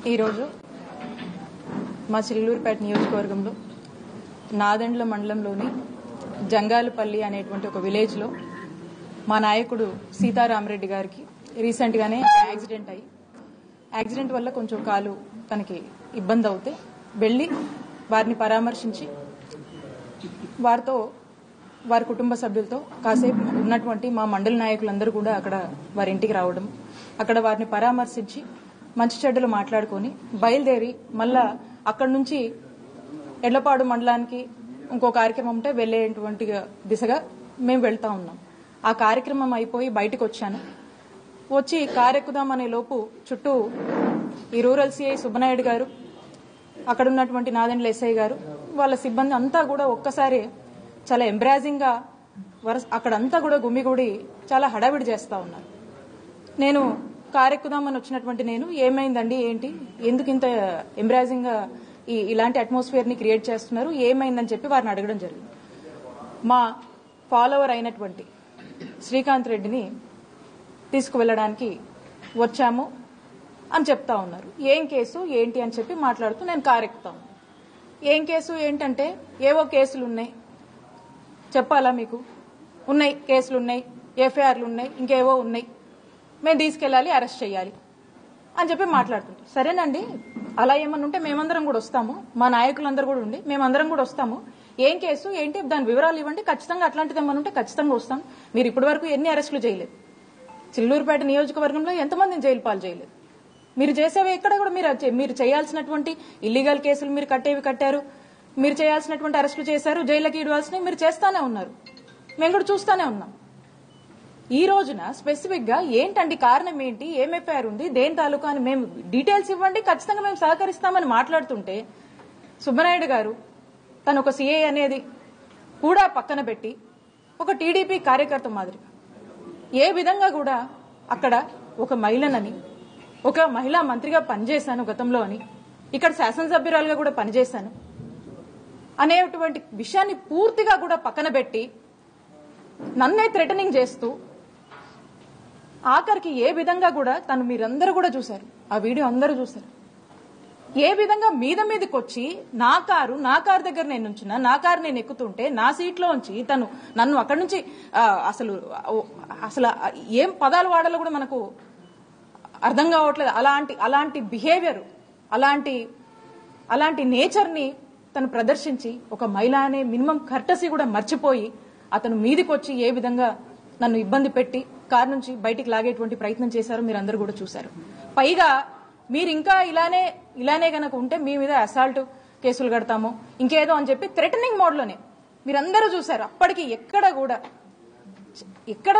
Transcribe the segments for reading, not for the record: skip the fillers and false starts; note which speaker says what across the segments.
Speaker 1: ఈరోజు మా చిల్లూరుపేట నియోజకవర్గంలో నాదెండ్ల మండలంలోని జంగాలపల్లి అనేటువంటి ఒక విలేజ్లో మా నాయకుడు సీతారామరెడ్డి గారికి రీసెంట్గానే యాక్సిడెంట్ వల్ల కొంచెం కాలు తనకి ఇబ్బంది అవుతే వెళ్ళి వారిని పరామర్శించి వారితో వారి కుటుంబ సభ్యులతో కాసేపు ఉన్నటువంటి మా మండల నాయకులందరూ కూడా అక్కడ వారి ఇంటికి రావడం, అక్కడ వారిని పరామర్శించి మంచి చెడ్డలు మాట్లాడుకొని బయలుదేరి మళ్ళా అక్కడి నుంచి ఎడ్లపాడు మండలానికి ఇంకో కార్యక్రమం ఉంటే వెళ్లేటువంటి దిశగా మేము వెళ్తా ఉన్నాం. ఆ కార్యక్రమం అయిపోయి బయటకు వచ్చాను. వచ్చి కారెక్కుదామనే లోపు చుట్టూ ఈ రూరల్ సిఐ సుబ్బనాయుడు గారు, అక్కడ ఉన్నటువంటి నాదెండ్ల ఎస్ఐ గారు, వాళ్ళ సిబ్బంది అంతా కూడా ఒక్కసారి చాలా ఎంబ్రాజింగ్ గా అక్కడంతా కూడా గుమిగూడి చాలా హడావిడి చేస్తా ఉన్నారు. నేను కారెక్కుదామని వచ్చినటువంటి నేను ఏమైందండి, ఏంటి, ఎందుకు ఇంత ఎంబ్రాజింగ్ గా ఇలాంటి అట్మాస్ఫియర్ ని క్రియేట్ చేస్తున్నారు, ఏమైందని చెప్పి వారిని అడగడం జరిగింది. మా ఫాలోవర్ అయినటువంటి శ్రీకాంత్ రెడ్డిని తీసుకువెళ్ళడానికి వచ్చాము అని చెప్తా ఉన్నారు. ఏం కేసు ఏంటి అని చెప్పి మాట్లాడుతూ నేను కారెక్కుతాను. ఏం కేసు ఏంటంటే ఏవో కేసులు ఉన్నాయి, చెప్పాలా మీకు, ఉన్నాయి కేసులు ఉన్నాయి, ఎఫ్ఐఆర్లు ఉన్నాయి, ఇంకేవో ఉన్నాయి, మేము తీసుకెళ్లాలి, అరెస్ట్ చేయాలి అని చెప్పి మాట్లాడుతుంటాం. సరేనండి, అలా ఏమన్నా ఉంటే మేమందరం కూడా వస్తాము, మా నాయకులందరూ కూడా ఉండి మేమందరం కూడా వస్తాము. ఏం కేసు ఏంటి, దాని వివరాలు ఇవ్వండి, ఖచ్చితంగా అట్లాంటిది ఏమన్నా ఉంటే ఖచ్చితంగా వస్తాం. మీరు ఇప్పటి వరకు ఎన్ని అరెస్టులు చేయలేదు, చిల్లూరుపేట నియోజకవర్గంలో ఎంతమందిని జైలు పాలు చేయలేదు. మీరు చేసేవి ఎక్కడ కూడా మీరు చేయాల్సినటువంటి ఇల్లీగల్ కేసులు మీరు కట్టారు, మీరు చేయాల్సినటువంటి అరెస్టులు చేశారు, జైలుకి ఇవ్వాల్సినవి మీరు చేస్తానే ఉన్నారు, మేము కూడా చూస్తానే ఉన్నాం. ఈ రోజున స్పెసిఫిక్ గా ఏంటండి, కారణం ఏంటి, ఏం ఎఫ్ఐఆర్ ఉంది, దేని తాలూకా అని మేము డీటెయిల్స్ ఇవ్వండి, ఖచ్చితంగా మేము సహకరిస్తామని మాట్లాడుతుంటే సుబ్బనాయుడు గారు తను ఒక సిఐ అనేది కూడా పక్కన పెట్టి ఒక టీడీపీ కార్యకర్త మాదిరిగా ఏ విధంగా కూడా అక్కడ ఒక మహిళనని, ఒక మహిళా మంత్రిగా పనిచేశాను గతంలో అని, ఇక్కడ శాసనసభ్యురాలుగా కూడా పనిచేశాను అనేటువంటి విషయాన్ని పూర్తిగా కూడా పక్కన పెట్టి నన్నే థ్రెటనింగ్ చేస్తూ ఆఖరికి ఏ విధంగా కూడా తను మీరందరూ కూడా చూశారు, ఆ వీడియో అందరూ చూశారు, ఏ విధంగా మీదకి వచ్చి నా కారు దగ్గర నేను ఉంచున్నా, నా కారు నేను ఎక్కుతుంటే నా సీట్లో ఉంచి తను నన్ను అక్కడి నుంచి అసలు ఏం పదాలు వాడాలో కూడా మనకు అర్థం కావట్లేదు. అలాంటి బిహేవియర్, అలాంటి నేచర్ ని తను ప్రదర్శించి ఒక మహిళ అనే మినిమం కర్టసీ కూడా మర్చిపోయి అతను మీదికి వచ్చి ఏ విధంగా నన్ను ఇబ్బంది పెట్టి కారు నుంచి బయటికి లాగేటువంటి ప్రయత్నం చేశారో మీరందరూ కూడా చూశారు. పైగా మీరు ఇంకా ఇలానే గనక ఉంటే మీ మీద అసాల్ట్ కేసులు కడతాము ఇంకేదో అని చెప్పి థ్రెటనింగ్ మోడ్లోనే మీరందరూ చూశారు. అప్పటికి ఎక్కడ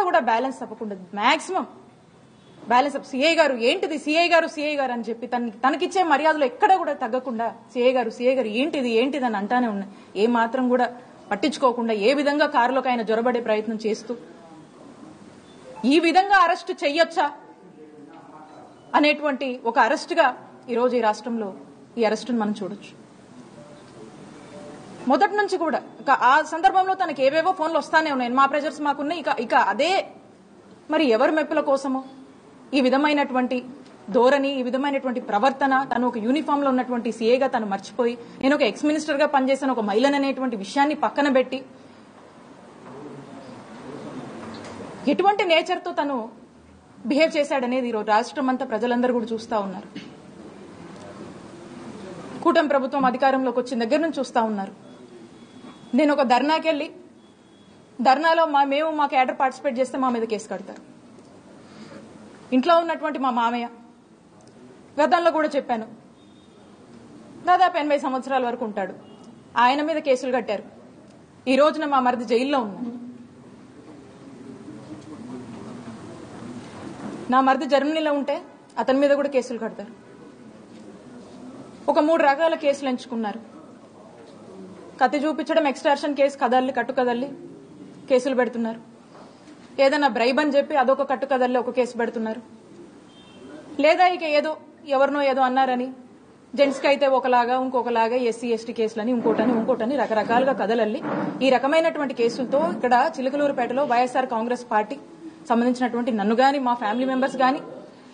Speaker 1: కూడా బ్యాలెన్స్ తప్పకుండా మాక్సిమం బ్యాలెన్స్ సిఐ గారు ఏంటిది, సిఐ గారు అని చెప్పి తనకిచ్చే మర్యాదలో ఎక్కడ కూడా తగ్గకుండా సిఐ గారు ఏంటిది అని అంటానే ఉన్నాయి. ఏ మాత్రం కూడా పట్టించుకోకుండా ఏ విధంగా కారులోకి ఆయన జొరబడే ప్రయత్నం చేస్తూ ఈ విధంగా అరెస్టు చెయ్యొచ్చా అనేటువంటి ఒక అరెస్టుగా ఈరోజు ఈ రాష్ట్రంలో ఈ అరెస్టును మనం చూడొచ్చు. మొదటి నుంచి కూడా ఆ సందర్భంలో తనకి ఏవేవో ఫోన్లు వస్తానే ఉన్నాయి, మా ప్రెజర్స్ మాకున్నాయి. ఇక అదే మరి ఎవరి మెప్పుల కోసమో ఈ విధమైనటువంటి ధోరణి, ఈ విధమైనటువంటి ప్రవర్తన, తను ఒక యూనిఫామ్ లో ఉన్నటువంటి సీఏగా తను మర్చిపోయి నేను ఒక ఎక్స్ మినిస్టర్ గా పనిచేసిన ఒక మహిళననేటువంటి విషయాన్ని పక్కన పెట్టి ఎటువంటి నేచర్ తో తను బిహేవ్ చేశాడనేది ఈరోజు రాష్ట్రం అంతా ప్రజలందరూ కూడా చూస్తా ఉన్నారు. కూటమి ప్రభుత్వం అధికారంలోకి వచ్చిన దగ్గర నుంచి చూస్తా ఉన్నారు. నేను ఒక ధర్నాకెళ్లి ధర్నాలో మా క్యాడర్ పార్టిసిపేట్ చేస్తే మా మీద కేసు కడతారు. ఇంట్లో ఉన్నటువంటి మా మామయ్య, గతంలో కూడా చెప్పాను, దాదాపు 80 సంవత్సరాల వరకు ఉంటాడు, ఆయన మీద కేసులు కట్టారు. ఈ రోజున మా మరిది జైల్లో ఉన్నారు. నా మరిది జర్మనీలో ఉంటే అతని మీద కూడా కేసులు కడతారు. ఒక 3 రకాల కేసులు ఎంచుకున్నారు. కత్తి చూపించడం, ఎక్స్టార్షన్ కేసు, కట్టుకదల్లి కేసులు పెడుతున్నారు. ఏదైనా బ్రైబ్ అని చెప్పి అదొక కట్టుకదల్లి ఒక కేసు పెడుతున్నారు. లేదా ఇక ఎవరినో ఏదో అన్నారని జెంట్స్ కి అయితే ఒకలాగా, ఇంకొకలాగా ఎస్సీ ఎస్టీ కేసులని ఇంకోటని రకరకాలుగా కదలల్లి ఈ రకమైనటువంటి కేసులతో ఇక్కడ చిలకలూరుపేటలో వైఎస్ఆర్ కాంగ్రెస్ పార్టీ సంబంధించినటువంటి నన్ను గాని, మా ఫ్యామిలీ మెంబర్స్ గాని,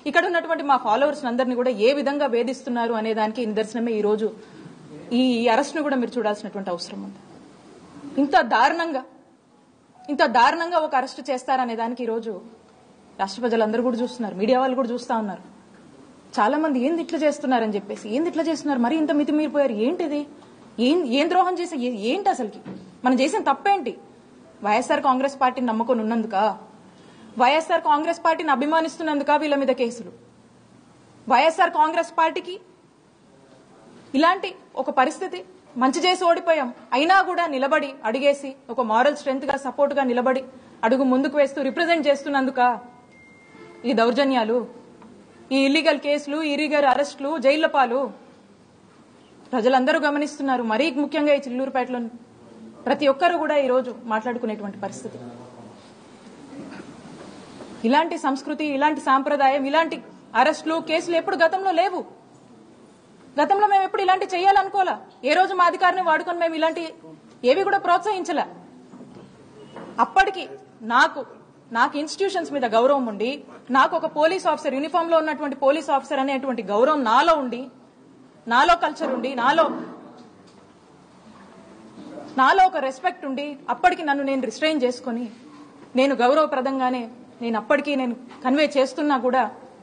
Speaker 1: ఇక్కడ ఉన్నటువంటి మా ఫాలోవర్స్ అందరినీ కూడా ఏ విధంగా వేధిస్తున్నారు అనే దానికి నిదర్శనమే ఈ రోజు ఈ అరెస్ట్ ను కూడా మీరు చూడాల్సినటువంటి అవసరం ఉంది. ఇంత దారుణంగా ఒక అరెస్ట్ చేస్తారనే దానికి ఈ రోజు రాష్ట్ర ప్రజలందరూ కూడా చూస్తున్నారు, మీడియా వాళ్ళు కూడా చూస్తా ఉన్నారు. చాలా మంది ఏంది ఇట్లా చేస్తున్నారని చెప్పేసి, ఏంది ఇట్లా చేస్తున్నారు, మరి ఇంత మితిమీరిపోయారు, ఏంటిది, ఏం ద్రోహం చేసే, ఏంటి అసలుకి మనం చేసిన తప్పేంటి? వైఎస్ఆర్ కాంగ్రెస్ పార్టీని నమ్ముకొని ఉన్నందుక, వైఎస్ఆర్ కాంగ్రెస్ పార్టీని అభిమానిస్తున్నందుక వీళ్ళ మీద కేసులు? వైఎస్ఆర్ కాంగ్రెస్ పార్టీకి ఇలాంటి ఒక పరిస్థితి, మంచి చేసి ఓడిపోయాం అయినా కూడా నిలబడి అడిగేసి ఒక మారల్ స్ట్రెంత్ గా సపోర్ట్ గా నిలబడి అడుగు ముందుకు వేస్తూ రిప్రజెంట్ చేస్తున్నందుక ఈ దౌర్జన్యాలు, ఈ ఇల్లీగల్ కేసులు, ఇల్లీగల్ అరెస్టులు, జైళ్ల పాలు ప్రజలందరూ గమనిస్తున్నారు. మరీ ముఖ్యంగా ఈ చిల్లూరుపేటలో ప్రతి ఒక్కరు కూడా ఈ రోజు మాట్లాడుకునేటువంటి పరిస్థితి. ఇలాంటి సంస్కృతి, ఇలాంటి సాంప్రదాయం, ఇలాంటి అరెస్టులు, కేసులు ఎప్పుడు గతంలో లేవు. గతంలో మేము ఎప్పుడు ఇలాంటి చేయాలనుకోలే. ఏ రోజు మా అధికారాన్ని వాడుకొని మేము ఇలాంటి ఏవి కూడా ప్రోత్సహించలే. అప్పటికి నాకు ఇన్స్టిట్యూషన్స్ మీద గౌరవం ఉండి, నాకు ఒక పోలీస్ ఆఫీసర్, యూనిఫామ్ లో ఉన్నటువంటి పోలీస్ ఆఫీసర్ అనేటువంటి గౌరవం నాలో ఉండి, నాలో కల్చర్ ఉండి, నాలో ఒక రెస్పెక్ట్ ఉండి, అప్పటికి నన్ను నేను రిస్ట్రెయిన్ చేసుకుని నేను గౌరవప్రదంగానే నేను అప్పటికీ నేను కన్వే చేస్తున్నా కూడా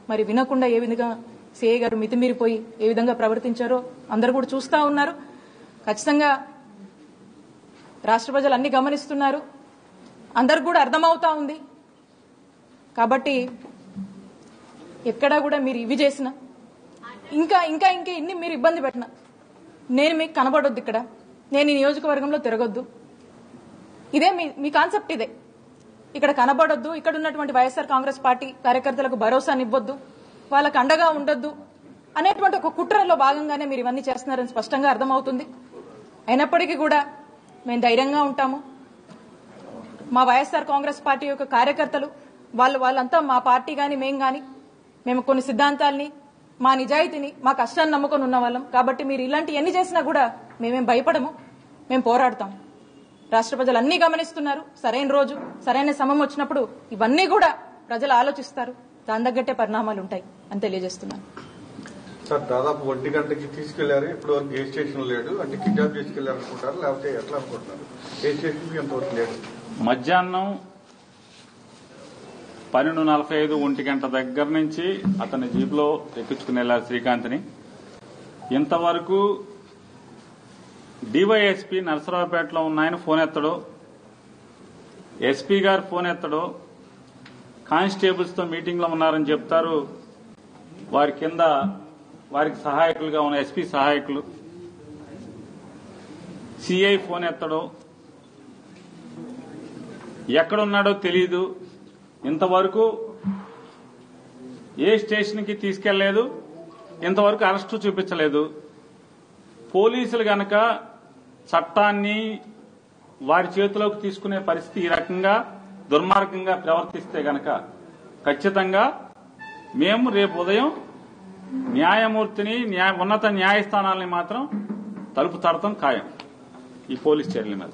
Speaker 1: మరి వినకుండా ఏ విధంగా సిఐ గారు మితిమీరిపోయి ఏ విధంగా ప్రవర్తించారో అందరూ కూడా చూస్తా ఉన్నారు. ఖచ్చితంగా రాష్ట్ర ప్రజలు అన్ని గమనిస్తున్నారు, అందరికి కూడా అర్థమవుతా ఉంది. కాబట్టి ఎక్కడా కూడా మీరు ఇవి చేసినా, ఇంకా ఇంకా ఇంకా ఇన్ని మీరు ఇబ్బంది పెట్టినా నేను మీకు కనబడొద్దు, ఇక్కడ నేను ఈ నియోజకవర్గంలో తిరగొద్దు, ఇదే మీ కాన్సెప్ట్, ఇదే ఇక్కడ కనబడొద్దు, ఇక్కడ ఉన్నటువంటి వైఎస్ఆర్ కాంగ్రెస్ పార్టీ కార్యకర్తలకు భరోసానివ్వొద్దు, వాళ్ళకు అండగా ఉండొద్దు అనేటువంటి ఒక కుట్రలో భాగంగానే మీరు ఇవన్నీ చేస్తున్నారని స్పష్టంగా అర్థమవుతుంది. అయినప్పటికీ కూడా మేము ధైర్యంగా ఉంటాము. మా వైఎస్ఆర్ కాంగ్రెస్ పార్టీ యొక్క కార్యకర్తలు వాళ్ళంతా మా పార్టీ గాని మేము కొన్ని సిద్ధాంతాల్ని, మా నిజాయితీని, మా కష్టాన్ని నమ్ముకొని ఉన్న వాళ్ళం. కాబట్టి మీరు ఇలాంటి ఎన్ని చేసినా కూడా మేమేం భయపడము, మేము పోరాడతాం. రాష్ట్ర ప్రజలు అన్ని గమనిస్తున్నారు. సరైన రోజు, సరైన సమయం వచ్చినప్పుడు ఇవన్నీ కూడా ప్రజలు ఆలోచిస్తారు, దాని తగ్గట్టే పరిణామాలు ఉంటాయి అని తెలియజేస్తున్నాను.
Speaker 2: సార్, దాదాపు 1 గంటకి తీసుకెళ్లారు, ఇప్పుడు వరకు ఏ స్టేషన్ లేడు, అంటే కిడ్నాప్ చేసుకెళ్లారు అనుకుంటారు, లేకపోతే ఎట్లా అనుకుంటున్నారు? ఏ స్టేషన్ ఎంతవరకు లేడు?
Speaker 3: మధ్యాహ్నం 12:45 1 గంట దగ్గర నుంచి అతని జీపులో ఎక్కించుకుని వెళ్లారు శ్రీకాంత్ని. ఇంతవరకు డివైఎస్పీ నరసరావుపేటలో ఉన్నాయని ఫోన్ ఎత్తడు, ఎస్పీ గారు ఫోన్ ఎత్తడు, కానిస్టేబుల్స్ తో మీటింగ్ లో ఉన్నారని చెప్తారు. వారి కింద వారికి సహాయకులుగా ఉన్న ఎస్పీ సహాయకులు, సిఐ ఫోన్ ఎత్తడు, ఎక్కడున్నాడో తెలీదు. ఇంతవరకు ఏ స్టేషన్ కి తీసుకెళ్లలేదు, ఇంతవరకు అరెస్టు చూపించలేదు. పోలీసులు గనక చట్టాన్ని వారి చేతిలోకి తీసుకునే పరిస్థితి ఈ రకంగా దుర్మార్గంగా ప్రవర్తిస్తే గనక ఖచ్చితంగా మేము రేపు ఉదయం న్యాయమూర్తిని, ఉన్నత న్యాయస్థానాలని మాత్రం తలుపు తడతాం ఖాయం ఈ పోలీస్ చర్యల మీద.